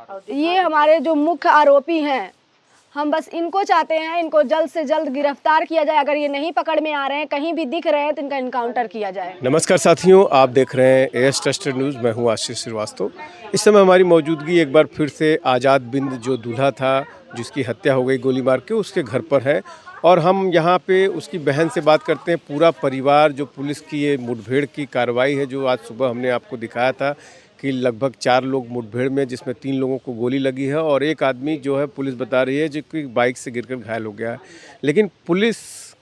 ये हमारे जो मुख्य आरोपी हैं, हम बस इनको चाहते हैं, इनको जल्द से जल्द गिरफ्तार किया जाए। अगर ये नहीं पकड़ में आ रहे हैं, कहीं भी दिख रहे हैं, तो इनका इनकाउंटर किया जाए। नमस्कार साथियों, आप देख रहे हैं एएस ट्रस्टेड न्यूज़। मैं हूं आशीष श्रीवास्तव। इस समय हमारी मौजूदगी एक बार फिर से आज़ाद बिंद जो दूल्हा था, जिसकी हत्या हो गई गोली मार के, उसके घर पर है और हम यहां पे उसकी बहन से बात करते हैं। पूरा परिवार, जो पुलिस की ये मुठभेड़ की कार्रवाई है, जो आज सुबह हमने आपको दिखाया था कि लगभग 4 लोग मुठभेड़ में, जिसमें 3 लोगों को गोली लगी है और एक आदमी जो है पुलिस बता रही है जो कि बाइक से गिरकर घायल हो गया है। लेकिन पुलिस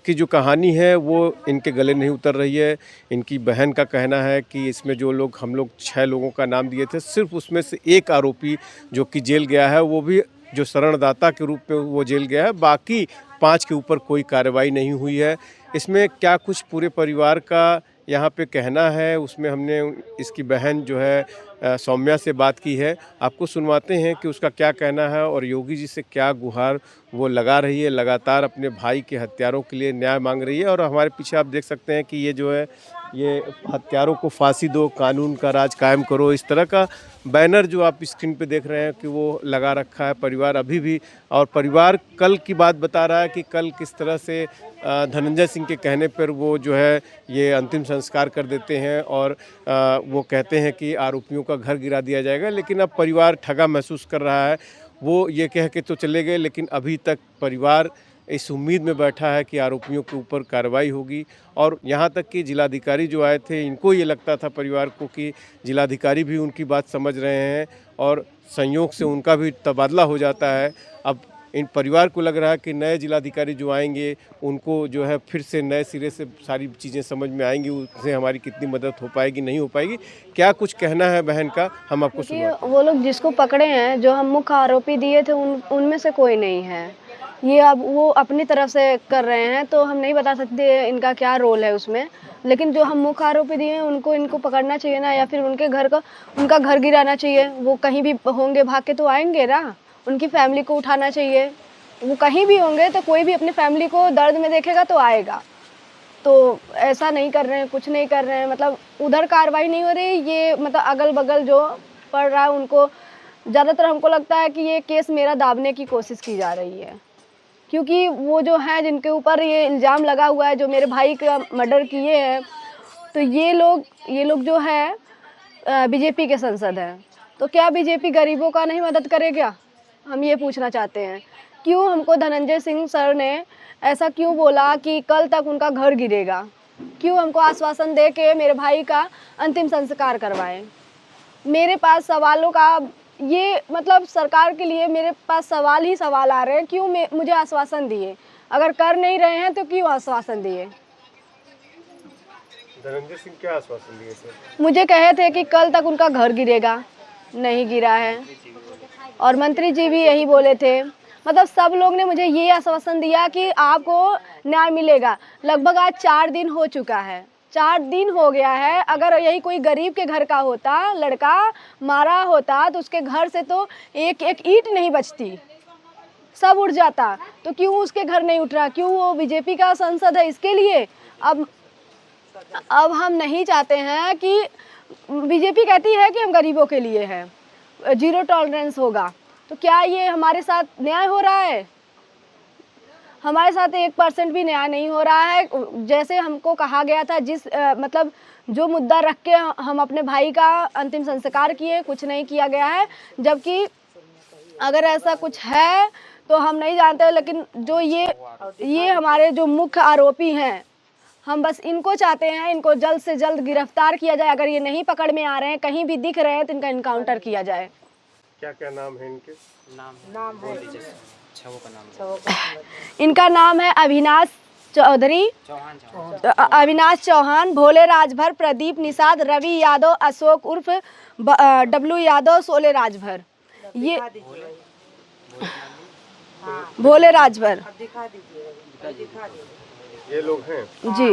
की जो कहानी है वो इनके गले नहीं उतर रही है। इनकी बहन का कहना है कि इसमें जो लोग, हम लोग 6 लोगों का नाम दिए थे, सिर्फ उसमें से एक आरोपी जो कि जेल गया है, वो भी जो शरणदाता के रूप में वो जेल गया है। बाकी 5 के ऊपर कोई कार्रवाई नहीं हुई है। इसमें क्या कुछ पूरे परिवार का यहाँ पे कहना है, उसमें हमने इसकी बहन जो है सौम्या से बात की है। आपको सुनवाते हैं कि उसका क्या कहना है और योगी जी से क्या गुहार वो लगा रही है। लगातार अपने भाई के हत्यारों के लिए न्याय मांग रही है और हमारे पीछे आप देख सकते हैं कि ये जो है, ये हत्यारों को फांसी दो, कानून का राज कायम करो, इस तरह का बैनर जो आप स्क्रीन पे देख रहे हैं कि वो लगा रखा है परिवार अभी भी। और परिवार कल की बात बता रहा है कि कल किस तरह से धनंजय सिंह के कहने पर वो जो है ये अंतिम संस्कार कर देते हैं और वो कहते हैं कि आरोपियों का घर गिरा दिया जाएगा। लेकिन अब परिवार ठगा महसूस कर रहा है। वो ये कह के तो चले गए, लेकिन अभी तक परिवार इस उम्मीद में बैठा है कि आरोपियों के ऊपर कार्रवाई होगी। और यहाँ तक कि जिलाधिकारी जो आए थे, इनको ये लगता था परिवार को कि जिलाधिकारी भी उनकी बात समझ रहे हैं और संयोग से उनका भी तबादला हो जाता है। अब इन परिवार को लग रहा है कि नए जिलाधिकारी जो आएंगे, उनको जो है फिर से नए सिरे से सारी चीज़ें समझ में आएंगी, उससे हमारी कितनी मदद हो पाएगी, नहीं हो पाएगी। क्या कुछ कहना है बहन का, हम आपको सुनाते हैं। वो लोग जिसको पकड़े हैं, जो हम मुख्य आरोपी दिए थे, उनमें से कोई नहीं है। ये अब वो अपनी तरफ से कर रहे हैं, तो हम नहीं बता सकते इनका क्या रोल है उसमें। लेकिन जो हम मुख्य आरोपी दिए हैं, इनको पकड़ना चाहिए ना, या फिर उनका घर गिराना चाहिए। वो कहीं भी होंगे, भाग के तो आएंगे ना। उनकी फैमिली को उठाना चाहिए। वो कहीं भी होंगे तो कोई भी अपनी फैमिली को दर्द में देखेगा तो आएगा। तो ऐसा नहीं कर रहे हैं, कुछ नहीं कर रहे हैं। मतलब उधर कार्रवाई नहीं हो रही, ये मतलब अगल बगल जो पड़ रहा है उनको, ज़्यादातर हमको लगता है कि ये केस मेरा दाबने की कोशिश की जा रही है। क्योंकि वो जो है, जिनके ऊपर ये इल्ज़ाम लगा हुआ है, जो मेरे भाई का मर्डर किए हैं, तो ये लोग जो है बीजेपी के सांसद हैं। तो क्या बीजेपी गरीबों का नहीं मदद करेगा? हम ये पूछना चाहते हैं। क्यों हमको धनंजय सिंह सर ने ऐसा क्यों बोला कि कल तक उनका घर गिरेगा? क्यों हमको आश्वासन दे के मेरे भाई का अंतिम संस्कार करवाएं? मेरे पास सवालों का ये मतलब सरकार के लिए मेरे पास सवाल ही सवाल आ रहे हैं। क्यों मुझे आश्वासन दिए? अगर कर नहीं रहे हैं तो क्यों आश्वासन दिए? धनंजय सिंह क्या आश्वासन दिए थे? मुझे कहे थे कि कल तक उनका घर गिरेगा, नहीं गिरा है। और मंत्री जी भी यही बोले थे। मतलब सब लोग ने मुझे ये आश्वासन दिया कि आपको न्याय मिलेगा। लगभग आज 4 दिन हो चुका है, 4 दिन हो गया है। अगर यही कोई गरीब के घर का होता, लड़का मारा होता, तो उसके घर से तो एक एक ईंट नहीं बचती, सब उड़ जाता। तो क्यों उसके घर नहीं उठ रहा? क्यों? वो बीजेपी का सांसद है, इसके लिए। अब हम नहीं चाहते हैं कि बीजेपी कहती है कि हम गरीबों के लिए है, 0 टॉलरेंस होगा। तो क्या ये हमारे साथ न्याय हो रहा है? हमारे साथ 1% भी न्याय नहीं हो रहा है। जैसे हमको कहा गया था, मतलब जो मुद्दा रख के हम अपने भाई का अंतिम संस्कार किए, कुछ नहीं किया गया है। जबकि अगर ऐसा कुछ है तो हम नहीं जानते। लेकिन जो ये हमारे जो मुख्य आरोपी हैं, हम बस इनको चाहते हैं, इनको जल्द से जल्द गिरफ्तार किया जाए। अगर ये नहीं पकड़ में आ रहे हैं, कहीं भी दिख रहे हैं, तो इनका इनकाउंटर किया जाए। क्या क्या नाम है इनके? नाम बोल दीजिए। छवो का नाम इनका नाम है अविनाश चौधरी, अविनाश चौहान, भोले राजभर, प्रदीप निषाद, रवि यादव, अशोक उर्फ डब्लू यादव, सोले राजभर। ये भोले राजभर ये लोग हैं जी।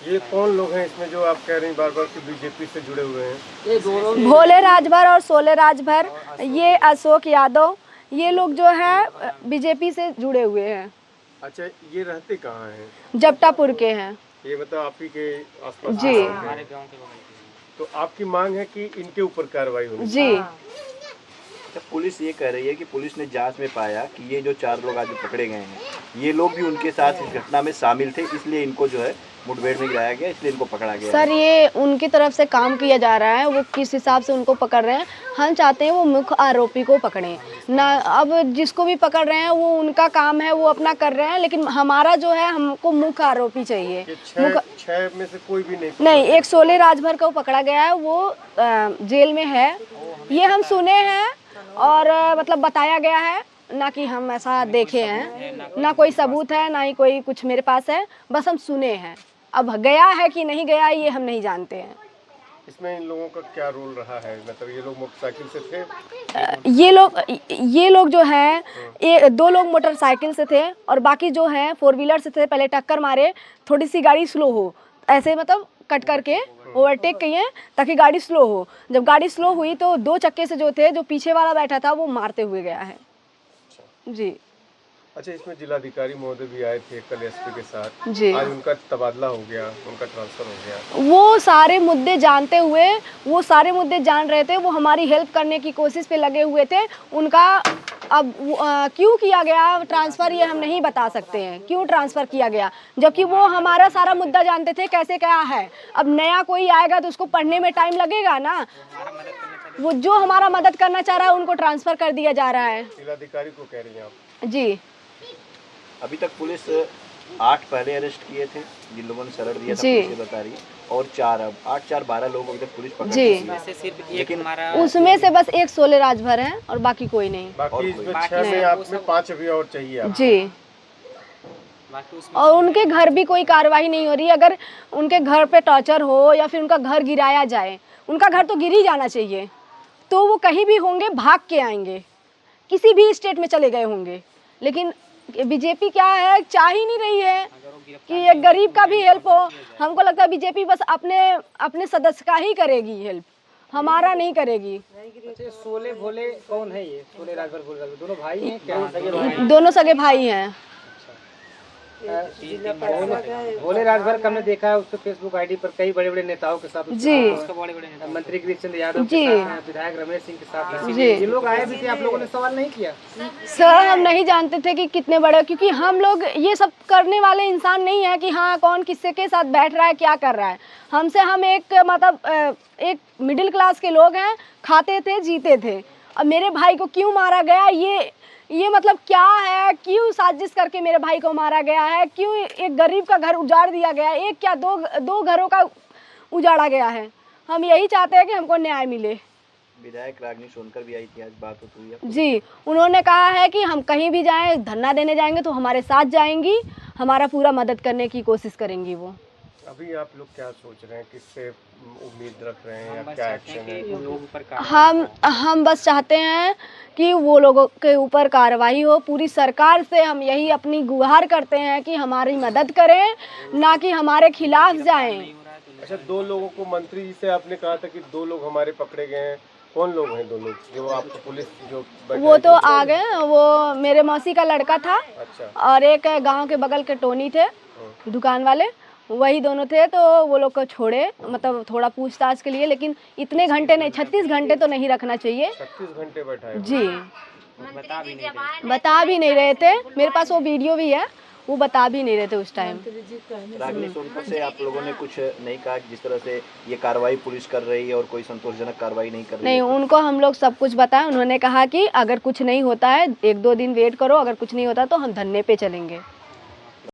ये कौन लोग हैं इसमें जो आप कह रही हैं बार बार कि बीजेपी से जुड़े हुए हैं? भोले राजभर और सोले राजभर, ये अशोक यादव, ये लोग जो है बीजेपी से जुड़े हुए हैं। अच्छा, ये रहते कहाँ हैं? जपटापुर के हैं। ये मतलब आप ही के आसपास जी। हमारे गांव के बगल के। तो आपकी मांग है कि इनके ऊपर कार्रवाई होनी जी। तो पुलिस ये कह रही है कि पुलिस ने जांच में पाया कि ये जो 4 लोग आज पकड़े गए हैं, ये लोग भी उनके साथ इस घटना में शामिल थे, इसलिए इनको जो है मुठभेड़ में गिराया गया, इसलिए इनको पकड़ा गया। सर ये उनकी तरफ से काम किया जा रहा है, वो किस हिसाब से उनको पकड़ रहे हैं। हम चाहते हैं वो मुख्य आरोपी को पकड़ें ना, अब जिसको भी पकड़ रहे हैं वो उनका काम है, वो अपना कर रहे हैं, लेकिन हमारा जो है हमको मुख्य आरोपी चाहिए। छह में से कोई भी नहीं, एक शोले राजभर को पकड़ा गया है, वो जेल में है, ये हम सुने हैं और मतलब बताया गया है, ना कि हम ऐसा देखे हैं, ना कोई सबूत है, ना ही कोई कुछ मेरे पास है, बस हम सुने हैं। अब गया है कि नहीं गया ये हम नहीं जानते हैं। इसमें इन लोगों का क्या रोल रहा है? मतलब ये लोग मोटरसाइकिल से थे? ये लोग जो हैं, ये 2 लोग मोटरसाइकिल से थे और बाकी जो हैं 4 व्हीलर से थे। पहले टक्कर मारे, थोड़ी सी गाड़ी स्लो हो, ऐसे मतलब कट करके ओवरटेक किए ताकि गाड़ी स्लो हो। जब गाड़ी स्लो हुई तो 2 चक्के से जो थे, जो पीछे वाला बैठा था वो मारते हुए गया है। जी। अच्छा, इसमें जिलाधिकारी महोदय भी आए थे कल एसपी के साथ जी। आज उनका तबादला हो गया, उनका ट्रांसफर हो गया। वो सारे मुद्दे जानते हुए, वो सारे मुद्दे जान रहे थे, वो हमारी हेल्प करने की कोशिश पे लगे हुए थे। उनका अब क्यों किया गया ट्रांसफ़र ये हम नहीं बता सकते हैं, क्यों ट्रांसफ़र किया गया, जबकि वो हमारा सारा मुद्दा जानते थे कैसे क्या है। अब नया कोई आएगा तो उसको पढ़ने में टाइम लगेगा ना, वो जो हमारा मदद करना चाह रहा है उनको ट्रांसफ़र कर दिया जा रहा है। जिलाधिकारी को कह रही हैं आप? जी। अभी तक पुलिस 8 पहले अरेस्ट किए थे जिन लोगों ने सरेंडर दिया था, पुलिस ये बता रही है, और 4 अब 8 4 12 लोग अभी तक पुलिस पकड़ जी। चुकी है। लेकिन उसमें से बस एक शोले राजभर है और बाकी कोई नहीं। बाकी इसमें 6 में आप में 5 अभी और चाहिए आपको। जी। और उनके घर भी कोई कार्रवाई नहीं हो रही। अगर उनके घर पे टॉर्चर हो या फिर उनका घर गिराया जाए, उनका घर तो गिर ही जाना चाहिए, तो वो कहीं भी होंगे भाग के आएंगे, किसी भी स्टेट में चले गए होंगे। लेकिन बीजेपी क्या है, चाह ही नहीं रही है कि एक गरीब का भी हेल्प हो। हमको लगता है बीजेपी बस अपने सदस्य का ही करेगी हेल्प, हमारा नहीं करेगी। अच्छा, शोले भोले कौन है ये? शोले राजभर भोले दोनों भाई हैं क्या? दोनों सगे भाई हैं। भोले राजभर का हमने देखा है, उसके फेसबुक आईडी पर कई बड़े बड़े नेताओं के साथ, जी। मंत्री गिरीश यादव के जी। साथ हैं, विधायक रमेश सिंह के साथ हैं। जी। ये लोग आए भी थे, आप लोगों ने सवाल नहीं किया? सर हम नहीं जानते थे कि कितने बड़े, क्योंकि हम लोग ये सब करने वाले इंसान नहीं है कि हाँ कौन किससे के साथ बैठ रहा है, क्या कर रहा है। हम एक मतलब एक मिडिल क्लास के लोग हैं, खाते थे जीते थे। अब मेरे भाई को क्यों मारा गया, ये मतलब क्या है, क्यों साजिश करके मेरे भाई को मारा गया है, क्यों एक गरीब का घर उजाड़ दिया गया है, एक क्या दो घरों का उजाड़ा गया है। हम यही चाहते हैं कि हमको न्याय मिले। विधायक रागिनी सोनकर भी आई थी, आज बात हुई है? जी, उन्होंने कहा है कि हम कहीं भी जाएं, धरना देने जाएंगे तो हमारे साथ जाएंगी, हमारा पूरा मदद करने की कोशिश करेंगी वो। अभी आप लोग क्या सोच रहे हैं, किससे उम्मीद रख रहे हैं या क्या एक्शन है? हम बस चाहते हैं कि वो लोगों के ऊपर कार्रवाई हो। पूरी सरकार से हम यही अपनी गुहार करते हैं कि हमारी मदद करें, ना कि हमारे खिलाफ जाएं। अच्छा, 2 लोगों को मंत्री जी से आपने कहा था कि 2 लोग हमारे पकड़े गए हैं, कौन लोग हैं 2 लोग जो आपको पुलिस जो वो तो आ गए, वो मेरे मौसी का लड़का था। अच्छा। और एक गांव के बगल के टोनी थे दुकान वाले, वही दोनों थे। तो वो लोग को छोड़े, मतलब थोड़ा पूछताछ के लिए, लेकिन इतने घंटे नहीं, 36 घंटे तो नहीं रखना चाहिए। 36 घंटे बैठाए? जी। बता भी नहीं रहे थे, मेरे पास वो वीडियो भी है, वो बता भी नहीं रहे थे उस टाइम। रागिनी सोनकर से आप लोगों ने कुछ नहीं कहा जिस तरह से ये कार्रवाई पुलिस कर रही है और कोई संतोषजनक कार्रवाई नहीं कर रही नहीं, है? उनको हम लोग सब कुछ बताया। उन्होंने कहा कि अगर कुछ नहीं होता है 1-2 दिन वेट करो, अगर कुछ नहीं होता तो हम धरने पे चलेंगे।